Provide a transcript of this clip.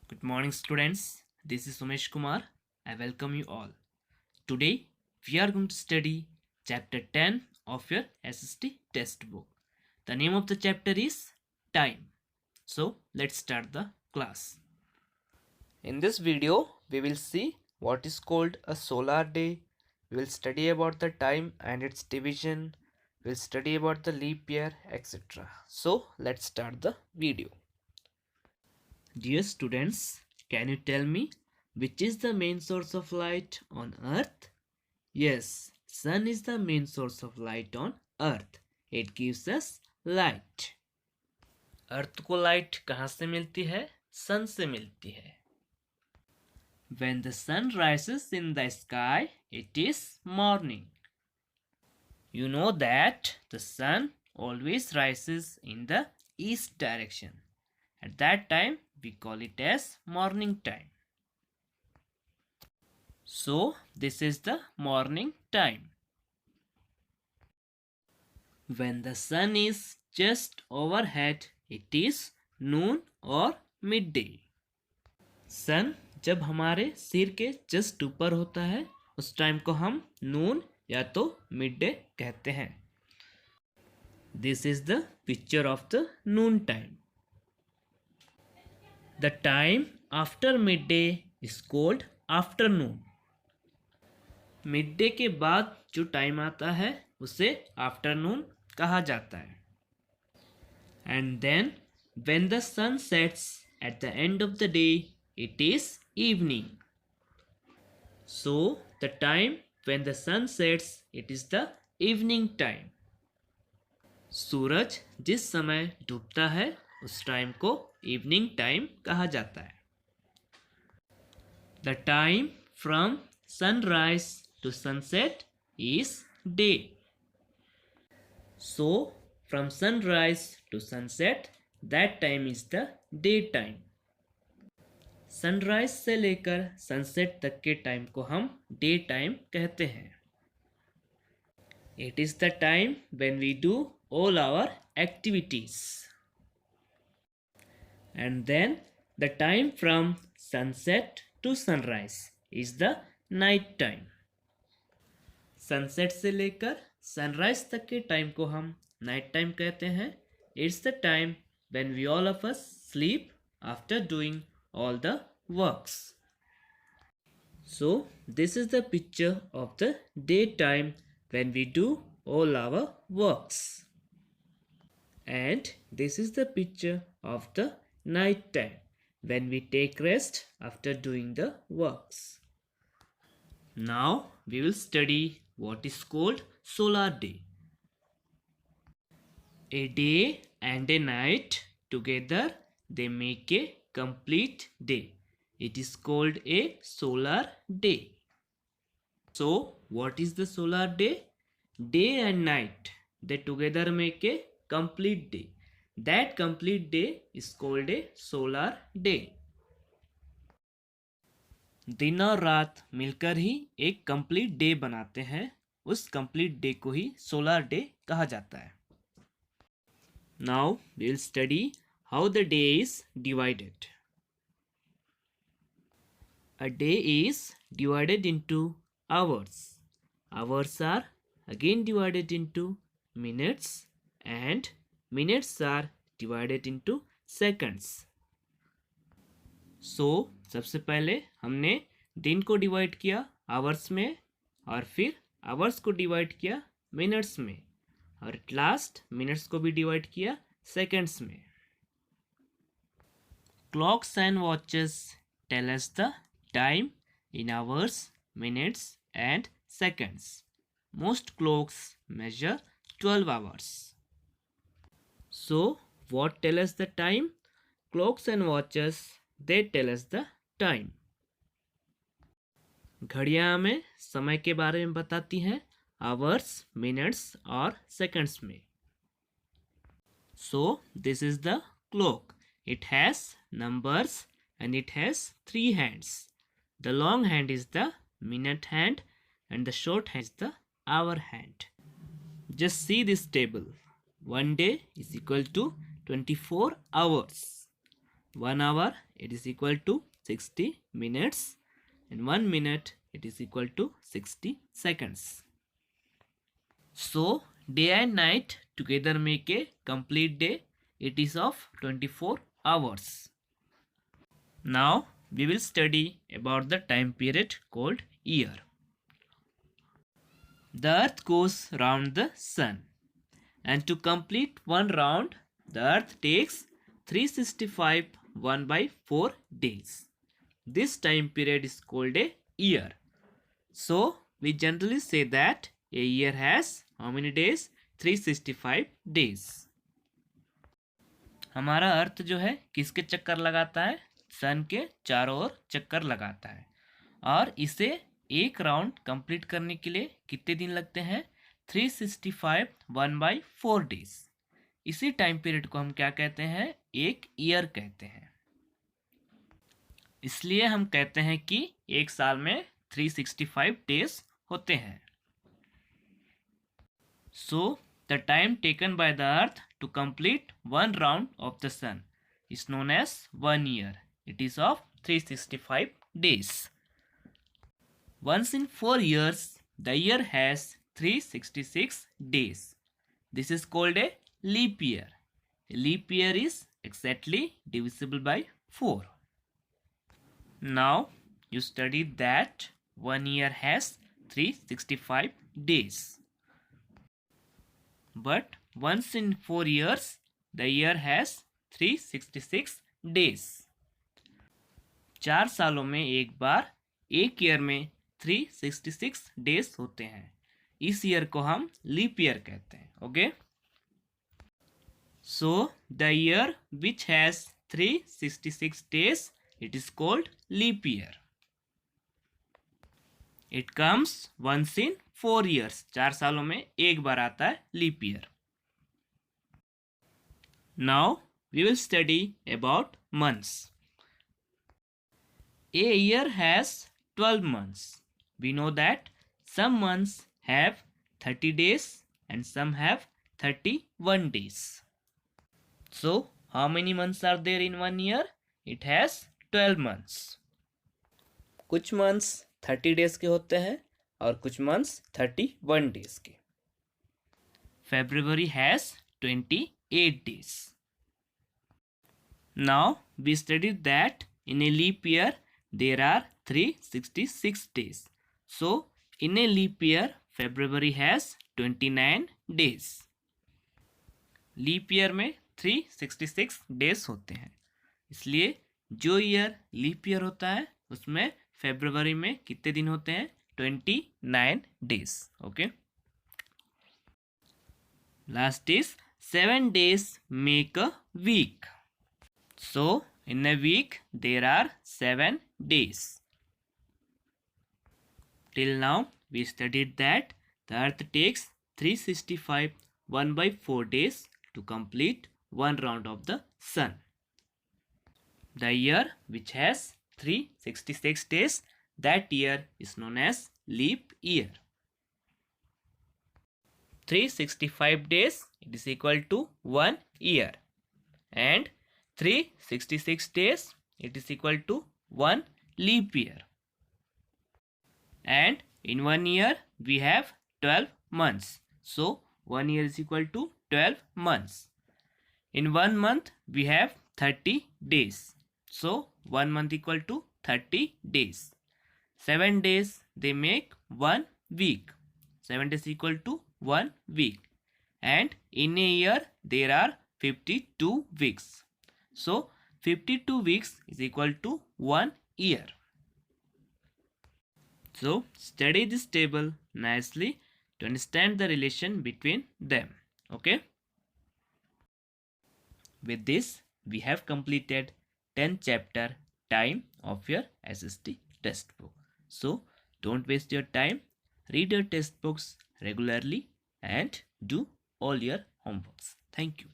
Good morning, students. This is Umesh Kumar. I welcome you all. Today, we are going to study chapter 10 of your SST textbook. The name of the chapter is Time. So, let's start the class. In this video, we will see what is called a solar day. We will study about the time and its division. We will study about the leap year, etc. So, let's start the video. Dear students, can you tell me which is the main source of light on earth? Yes, sun is the main source of light on earth. It gives us light. अर्थ को light कहाँ से मिलती है? सन से मिलती है. When the sun rises in the sky, it is morning. You know that the sun always rises in the east direction. At that time, we call it as morning time. So, this is the morning time. When the sun is just overhead, it is noon or midday. सन जब हमारे सिर के just ऊपर होता है उस time को हम नून या तो मिड डे कहते हैं. This is the picture of the Noon time. The time after mid day is called afternoon. Mid day के बाद जो टाइम आता है उसे आफ्टरनून कहा जाता है. And then when the sun sets at the end of the day it is evening. So the time when the sun sets it is the evening time. सूरज जिस समय डूबता है उस टाइम को इवनिंग टाइम कहा जाता है. The time from sunrise to sunset is day. So, from sunrise to sunset, that time is the daytime. Sunrise से लेकर सनसेट तक के टाइम को हम डे टाइम कहते हैं. It is the time when we do all our activities. And then the time from sunset to sunrise is the night time. Sunset से लेकर सनराइज तक के टाइम को हम नाइट टाइम कहते हैं. It's the time when we all of us sleep after doing all the works. So this is the picture of the day time when we do all our works. And this is the picture of the night time when we take rest after doing the works. Now we will study what is called solar day. A day and a night together they make a complete day. It is called a solar day. So what is the solar day? Day and night they together make a complete day. That complete day is called a solar day. दिन और रात मिलकर ही एक complete day बनाते हैं. उस complete day को ही solar day कहा जाता है. Now we will study how the day is divided. A day is divided into hours. Hours are again divided into minutes and minutes are divided into seconds. So सबसे पहले हमने दिन को divide किया hours में और फिर आवर्स को डिवाइड किया मिनट्स में और एट लास्ट मिनट्स को भी डिवाइड किया सेकंड्स में. Clocks and watches tell us the time in hours, minutes and seconds. Most clocks measure 12 hours. So what tell us the time? Clocks and watches they tell us the time. घड़ियां हमें समय के बारे में बताती हैं hours, minutes और seconds में. So this is the clock. It has numbers and it has 3 hands. The long hand is the minute hand and the short hand is the hour hand. Just see this table. 1 day is equal to 24 hours. 1 hour it is equal to 60 minutes, and 1 minute it is equal to 60 seconds. So day and night together make a complete day. It is of 24 hours. Now we will study about the time period called year. The earth goes round the sun, and to complete one round the earth takes 365 1 by 4 days. This time period is called a year. So we generally say that a year has how many days? 365 days. हमारा अर्थ जो है किसके चक्कर लगाता है? सन के चारों ओर चक्कर लगाता है, और इसे एक राउंड कंप्लीट करने के लिए कितने दिन लगते हैं? 365 1 by 4 डेज. इसी टाइम पीरियड को हम क्या कहते हैं? एक ईयर कहते हैं. इसलिए हम कहते हैं कि एक साल में 365 डेज होते हैं. So the time taken by the earth to complete one round of the sun is known as 1 year. It is of 365 days. Once in 4 years, the year has 366 days. This is called a leap year. A leap year is exactly divisible by 4. Now you studied that 1 year has 365 days. But once in 4 years, the year has 366 days. 4 सालों में एक बार एक year में 366 days होते हैं. इस year को हम लीप ईयर कहते हैं. Okay. So the year which has 366 days, it is called leap year. It comes once in 4 years. 4 सालों में एक बार आता है leap year. Now we will study about months. A year has 12 months. We know that some months have 30 days and some have 31 days. So how many months are there in 1 year? It has 12 months. कुछ months 30 days के होते हैं और कुछ months 31 days के. February has 28 days. Now we studied that in a leap year there are 366 days. So in a leap year February has 29 days. Leap year में 366 days होते हैं. इसलिए जो ईयर लीप ईयर होता है उसमें फरवरी में कितने दिन होते हैं? 29 days. Okay. Last is 7 days make a week. So in a week there are 7 days. Till now we studied that the earth takes 365 1 by 4 days to complete one round of the sun. The year which has 366 days, that year is known as leap year. 365 days, it is equal to 1 year, and 366 days, it is equal to 1 leap year. And in 1 year we have 12 months. So 1 year is equal to 12 months. In 1 month we have 30 days. So 1 month equal to 30 days. 7 days they make 1 week. 7 days equal to 1 week. And in a year there are 52 weeks. So 52 weeks is equal to 1 year. So study this table nicely to understand the relation between them. Okay. With this we have completed 10th chapter time of your SST textbook. So don't waste your time. Read your textbooks regularly and do all your homeworks. Thank you.